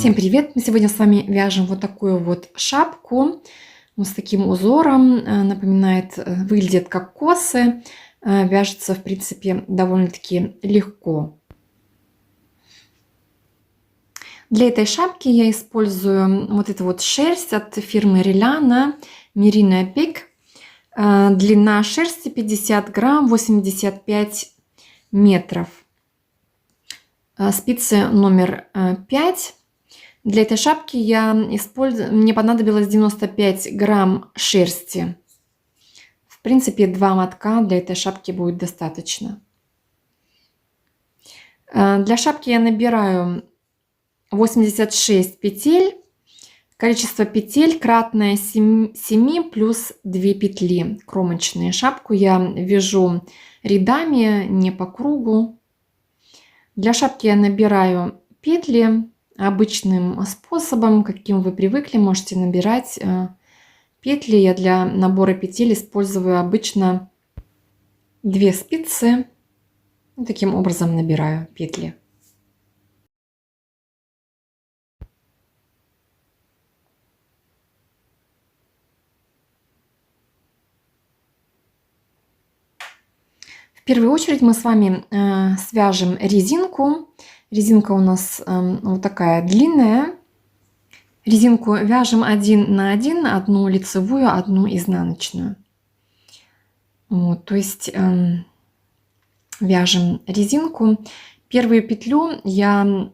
Всем привет! Мы сегодня с вами вяжем вот такую вот шапку с таким узором. Напоминает, выглядит как косы. Вяжется, в принципе, довольно-таки легко. Для этой шапки я использую вот эту вот шерсть от фирмы Rilana Merino Peak. Длина шерсти 50 грамм, 85 метров. Спицы номер 5. Для этой шапки мне понадобилось 95 грамм шерсти. В принципе, 2 мотка для этой шапки будет достаточно. Для шапки я набираю 86 петель. Количество петель кратное 7 плюс 2 петли кромочные. Шапку я вяжу рядами, не по кругу. Для шапки я набираю петли обычным способом, каким вы привыкли. Можете набирать петли. Я для набора петель использую обычно 2 спицы. Таким образом набираю петли. В первую очередь мы с вами свяжем резинку. Резинка у нас вот такая длинная. Резинку вяжем 1 на 1, одну лицевую, одну изнаночную. Вот, то есть вяжем резинку. Первую петлю я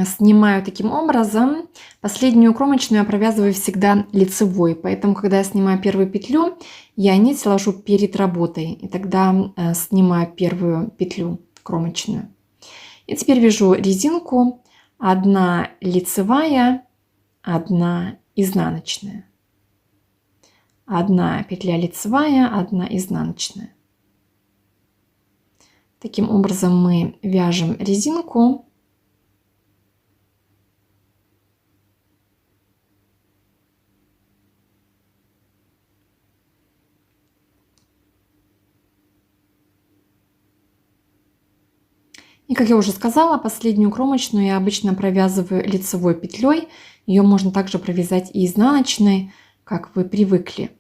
снимаю таким образом. Последнюю кромочную я провязываю всегда лицевой. Поэтому, когда я снимаю первую петлю, я нить ложу перед работой. И тогда снимаю первую петлю кромочную. И теперь вяжу резинку. 1 лицевая, 1 изнаночная. 1 петля лицевая, 1 изнаночная. Таким образом мы вяжем резинку. И, как я уже сказала, последнюю кромочную я обычно провязываю лицевой петлей. Ее можно также провязать и изнаночной, как вы привыкли.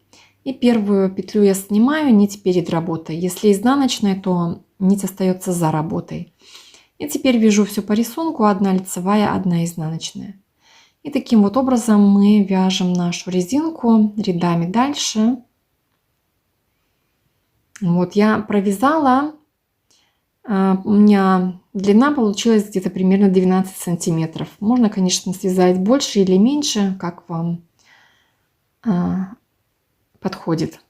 И первую петлю я снимаю, нить перед работой. Если изнаночная, то нить остается за работой. И теперь вяжу все по рисунку. 1 лицевая, 1 изнаночная. И таким вот образом мы вяжем нашу резинку рядами дальше. Вот я провязала. У меня длина получилась где-то примерно 12 сантиметров. Можно, конечно, связать больше или меньше, как вам подходит.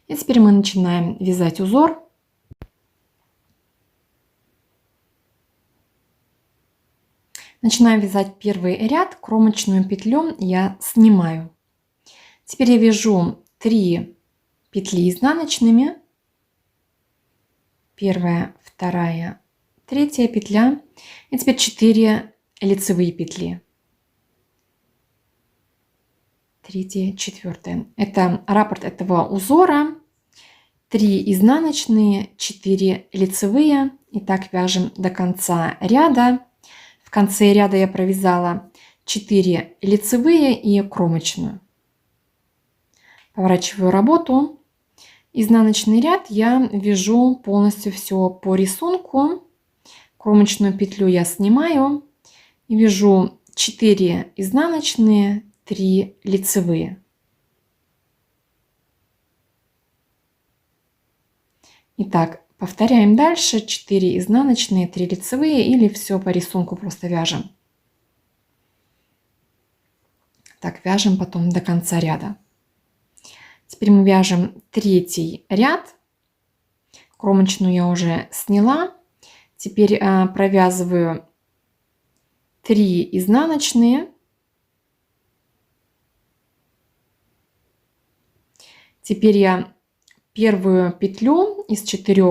И теперь мы начинаем вязать узор. Начинаем вязать первый ряд. Кромочную петлю я снимаю. Теперь я вяжу 3 петли изнаночными. Первая, вторая, третья петля. И теперь 4 лицевые петли. Третья, четвертая. Это раппорт этого узора. 3 изнаночные, 4 лицевые. И так вяжем до конца ряда. В конце ряда я провязала 4 лицевые и кромочную. Поворачиваю работу. Изнаночный ряд я вяжу полностью все по рисунку. Кромочную петлю я снимаю и вяжу 4 изнаночные, 3 лицевые. Итак, повторяем дальше. 4 изнаночные, 3 лицевые, или все по рисунку просто вяжем. Так, вяжем потом до конца ряда. Теперь мы вяжем 3-й ряд. Кромочную я уже сняла. Теперь провязываю 3 изнаночные. Теперь я первую петлю из 4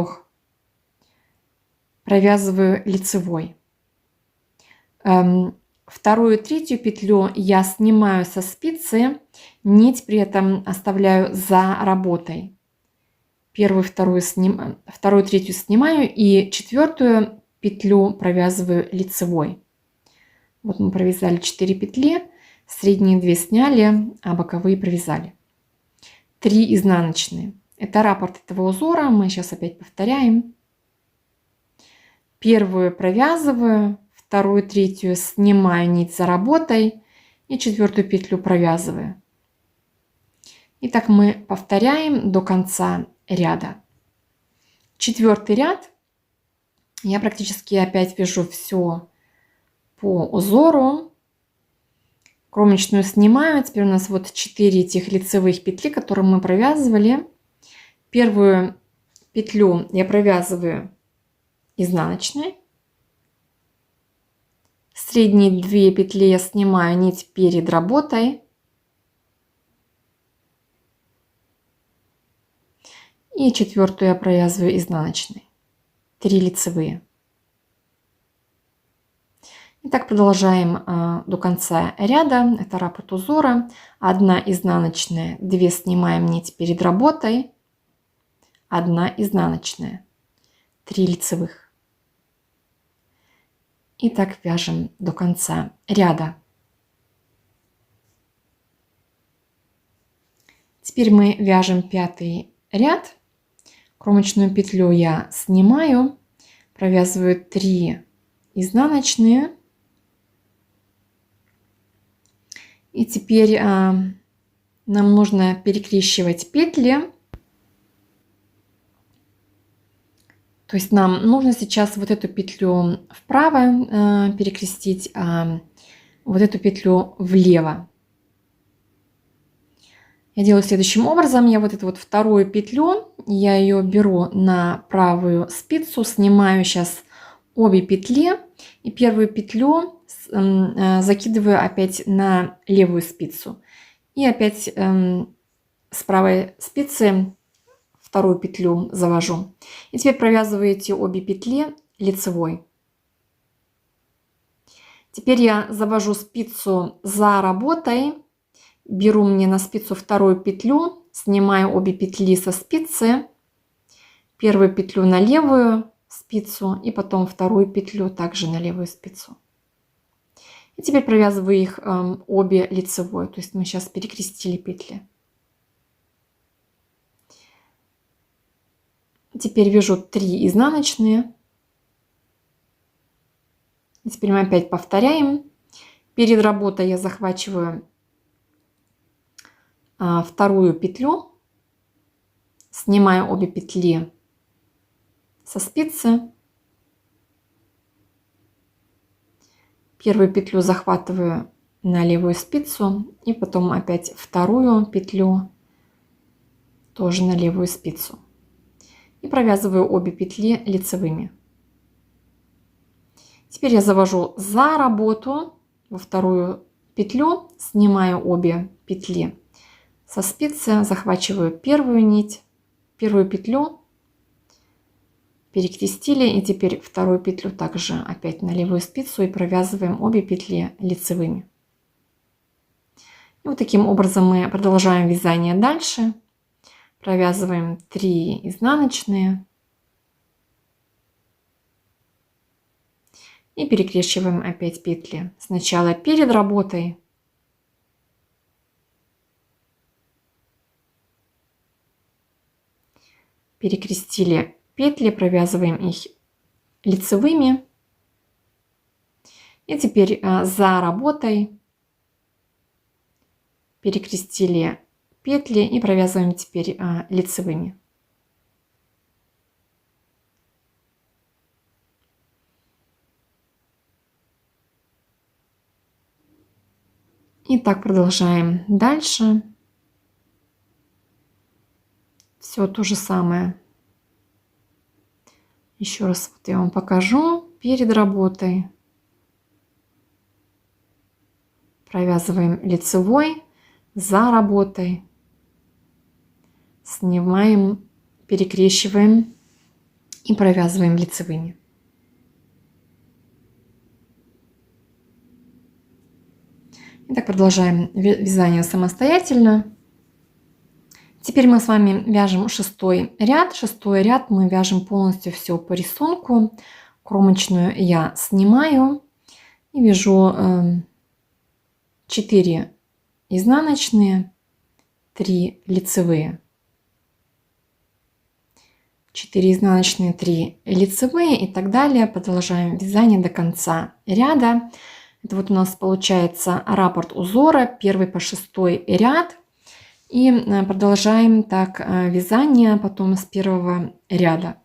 провязываю лицевой. Вторую и третью петлю я снимаю со спицы, нить при этом оставляю за работой. Первую, вторую, третью снимаю и 4-ю петлю провязываю лицевой. Вот мы провязали 4 петли, средние 2 сняли, а боковые провязали. 3 изнаночные. Это раппорт этого узора. Мы сейчас опять повторяем. Первую провязываю, вторую, третью снимаю нить за работой и четвертую петлю провязываю. И так мы повторяем до конца ряда. Четвертый ряд я практически опять вяжу все по узору. Кромочную снимаю. Теперь у нас вот 4 этих лицевых петли, которые мы провязывали. Первую петлю я провязываю изнаночной. Средние 2 петли я снимаю нить перед работой. И четвертую я провязываю изнаночной. 3 лицевые. И так продолжаем до конца ряда. Это раппорт узора. 1 изнаночная, 2 снимаем нить перед работой, 1 изнаночная, 3 лицевых. И так вяжем до конца ряда. Теперь мы вяжем 5-й ряд. Кромочную петлю я снимаю, провязываю 3 изнаночные. И теперь нам нужно перекрещивать петли. То есть нам нужно сейчас вот эту петлю вправо перекрестить, а вот эту петлю влево. Я делаю следующим образом. Я вот эту вот вторую петлю, я ее беру на правую спицу, снимаю сейчас обе петли и первую петлю закидываю опять на левую спицу. И опять с правой спицы вторую петлю завожу. И теперь провязываю эти обе петли лицевой. Теперь я завожу спицу за работой, беру мне на спицу вторую петлю, снимаю обе петли со спицы, первую петлю на левую спицу и потом вторую петлю также на левую спицу. И теперь провязываю их обе лицевой, то есть мы сейчас перекрестили петли. Теперь вяжу 3 изнаночные. И теперь мы опять повторяем. Перед работой я захватываю вторую петлю, снимаю обе петли со спицы, первую петлю захватываю на левую спицу и потом опять вторую петлю тоже на левую спицу и провязываю обе петли лицевыми. Теперь я завожу за работу во вторую петлю, снимаю обе петли со спицы, захватываю первую нить, первую петлю, перекрестили и теперь вторую петлю также опять на левую спицу и провязываем обе петли лицевыми. И вот таким образом мы продолжаем вязание дальше. Провязываем 3 изнаночные и перекрещиваем опять петли. Сначала перед работой, перекрестили петли, провязываем их лицевыми. И теперь за работой перекрестили петли и провязываем теперь лицевыми. И так продолжаем дальше. Все то же самое. Еще раз вот я вам покажу. Перед работой провязываем лицевой, за работой снимаем, перекрещиваем и провязываем лицевыми. Итак, продолжаем вязание самостоятельно. Теперь мы с вами вяжем 6-й ряд. 6-й ряд мы вяжем полностью все по рисунку. Кромочную я снимаю И вяжу 4 изнаночные, 3 лицевые. 4 изнаночные, 3 лицевые и так далее. Продолжаем вязание до конца ряда. Это вот у нас получается раппорт узора 1 по 6 ряд. И продолжаем так вязание потом с 1 ряда.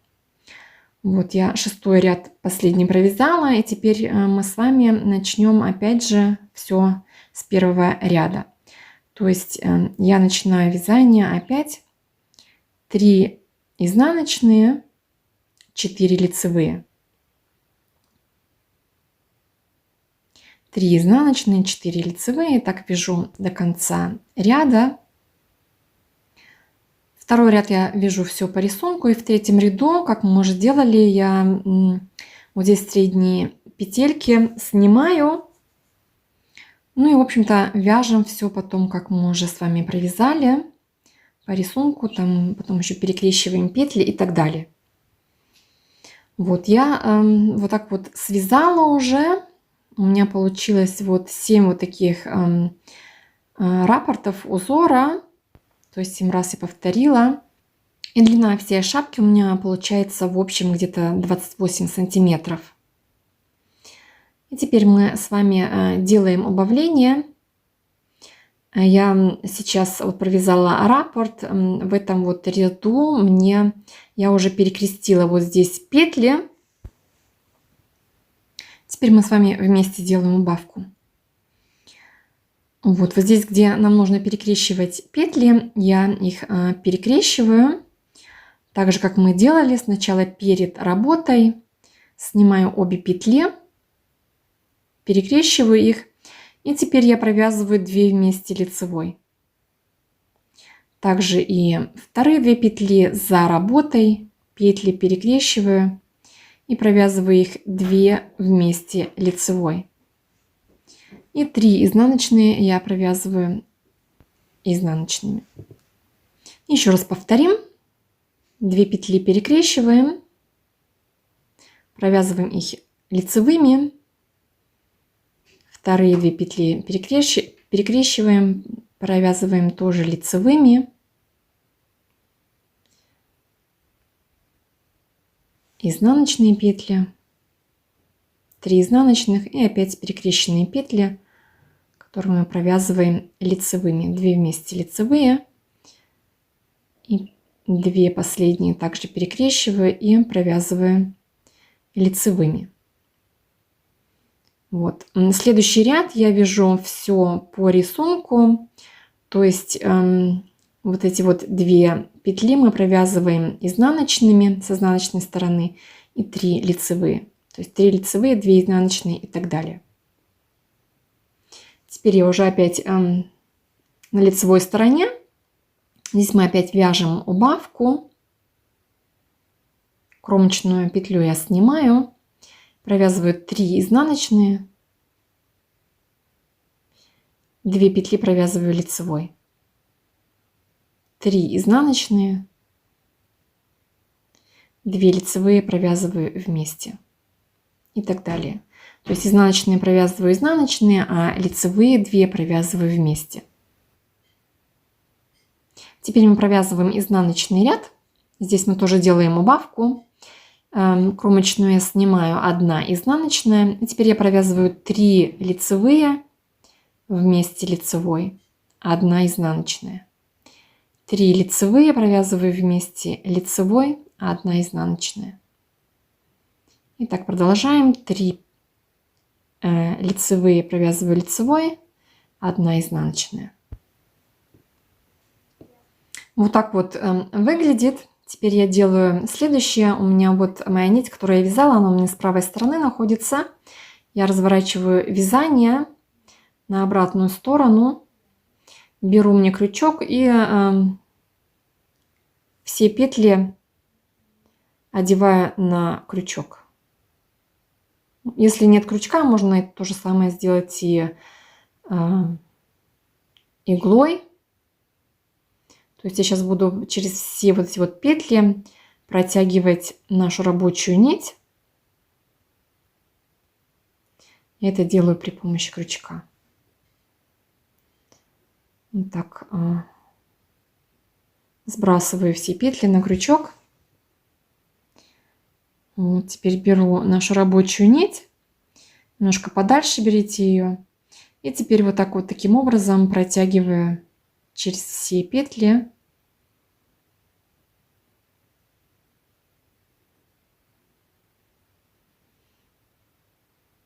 Вот я 6 ряд последний провязала. И теперь мы с вами начнем опять же все с 1 ряда. То есть я начинаю вязание опять 3 изнаночные, 4 лицевые. 3 изнаночные, 4 лицевые. Так вяжу до конца ряда. Второй ряд я вяжу все по рисунку. И в 3 ряду, как мы уже делали, я вот здесь средние петельки снимаю. Ну и, в общем-то, вяжем все потом, как мы уже с вами провязали по рисунку. Там потом еще перекрещиваем петли и так далее. Вот я вот так вот связала уже. У меня получилось вот 7 вот таких раппортов узора. То есть 7 раз я повторила. И длина всей шапки у меня получается в общем где-то 28 сантиметров. И теперь мы с вами делаем убавление. Я сейчас вот провязала раппорт. В этом вот ряду я уже перекрестила вот здесь петли. Теперь мы с вами вместе делаем убавку. Вот здесь, где нам нужно перекрещивать петли, я их перекрещиваю. Так же, как мы делали сначала перед работой. Снимаю обе петли, перекрещиваю их. И теперь я провязываю 2 вместе лицевой. Также и вторые 2 петли за работой, петли перекрещиваю и провязываю их 2 вместе лицевой. И 3 изнаночные я провязываю изнаночными. Еще раз повторим. 2 петли перекрещиваем, провязываем их лицевыми. Вторые 2 петли перекрещиваем, провязываем тоже лицевыми. Изнаночные петли, 3 изнаночных и опять перекрещенные петли, которые мы провязываем лицевыми. 2 вместе лицевые и 2 последние также перекрещиваю и провязываю лицевыми. Вот. Следующий ряд я вяжу все по рисунку, то есть вот эти вот 2 петли мы провязываем изнаночными с изнаночной стороны и 3 лицевые. То есть 3 лицевые, 2 изнаночные и так далее. Теперь я уже опять на лицевой стороне. Здесь мы опять вяжем убавку. Кромочную петлю я снимаю. Провязываю 3 изнаночные, 2 петли провязываю лицевой, 3 изнаночные, 2 лицевые провязываю вместе и так далее. То есть изнаночные провязываю изнаночные, а лицевые 2 провязываю вместе. Теперь мы провязываем изнаночный ряд. Здесь мы тоже делаем убавку. Кромочную я снимаю 1 изнаночная. И теперь я провязываю 3 лицевые вместе лицевой, 1 изнаночная. 3 лицевые провязываю вместе лицевой, 1 изнаночная. И так продолжаем. 3 лицевые провязываю лицевой, 1 изнаночная. Вот так вот выглядит. Теперь я делаю следующее. У меня вот моя нить, которую я вязала, она у меня с правой стороны находится. Я разворачиваю вязание на обратную сторону. Беру мне крючок и все петли одеваю на крючок. Если нет крючка, можно то же самое сделать и иглой. То есть я сейчас буду через все вот эти вот петли протягивать нашу рабочую нить. Я это делаю при помощи крючка. Вот так сбрасываю все петли на крючок. Вот, теперь беру нашу рабочую нить, немножко подальше берите ее. И теперь вот так вот таким образом протягиваю через все петли.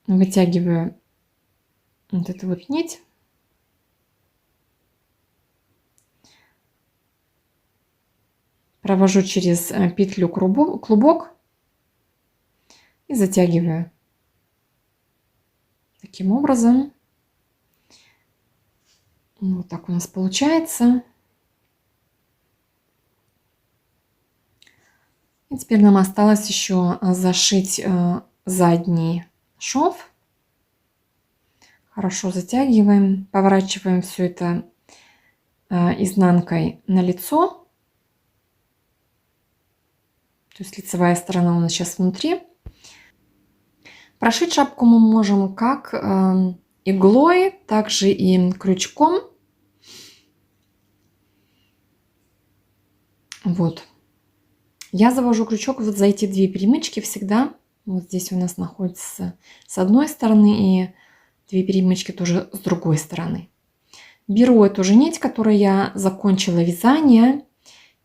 Вытягиваю вот эту вот нить. Провожу через петлю клубок и затягиваю. Таким образом. Вот так у нас получается. И теперь нам осталось еще зашить задний шов. Хорошо затягиваем, поворачиваем все это изнанкой на лицо. То есть лицевая сторона у нас сейчас внутри. Прошить шапку мы можем как иглой, так же и крючком. Вот. Я завожу крючок вот за эти две перемычки всегда. Вот здесь у нас находится с одной стороны и две перемычки тоже с другой стороны. Беру эту же нить, которой я закончила вязание,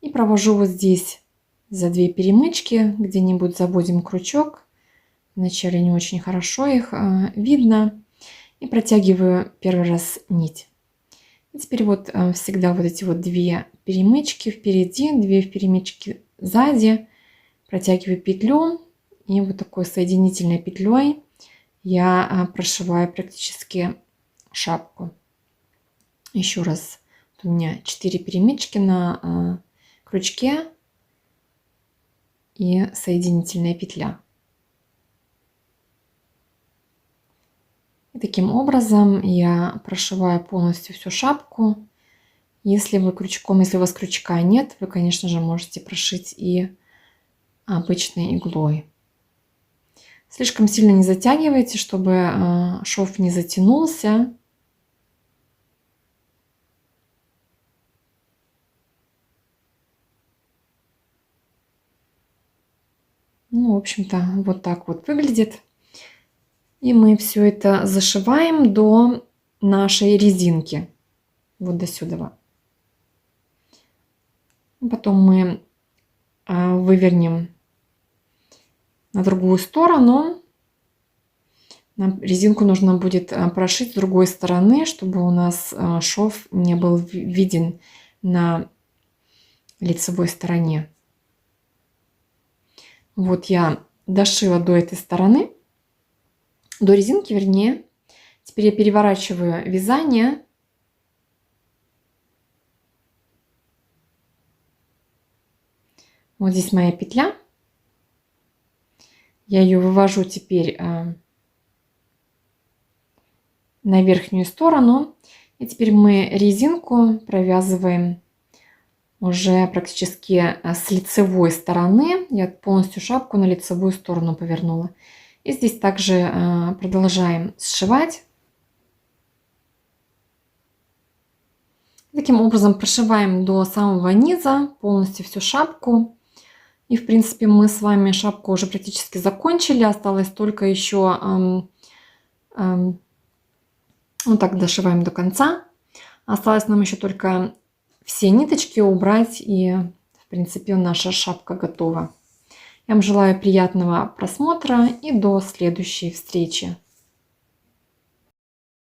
и провожу вот здесь за две перемычки, где-нибудь заводим крючок. Вначале не очень хорошо их видно. И протягиваю первый раз нить. И теперь вот всегда вот эти вот две перемычки впереди, две перемычки сзади. Протягиваю петлю. И вот такой соединительной петлей я прошиваю практически шапку. Еще раз. Вот у меня 4 перемычки на крючке и соединительная петля. И таким образом я прошиваю полностью всю шапку. Если вы крючком, если у вас крючка нет, вы, конечно же, можете прошить и обычной иглой. Слишком сильно не затягивайте, чтобы шов не затянулся. Ну, в общем-то, вот так вот выглядит. И мы все это зашиваем до нашей резинки. Вот до сюда. Потом мы вывернем на другую сторону. Нам резинку нужно будет прошить с другой стороны, чтобы у нас шов не был виден на лицевой стороне. Вот я дошила до этой стороны, до резинки, вернее. Теперь я переворачиваю вязание. Вот здесь моя петля. Я ее вывожу теперь на верхнюю сторону. И теперь мы резинку провязываем уже практически с лицевой стороны. Я полностью шапку на лицевую сторону повернула. И здесь также продолжаем сшивать. Таким образом прошиваем до самого низа полностью всю шапку. И в принципе мы с вами шапку уже практически закончили. Осталось только еще вот так дошиваем до конца. Осталось нам еще только все ниточки убрать, и в принципе наша шапка готова. Я вам желаю приятного просмотра и до следующей встречи.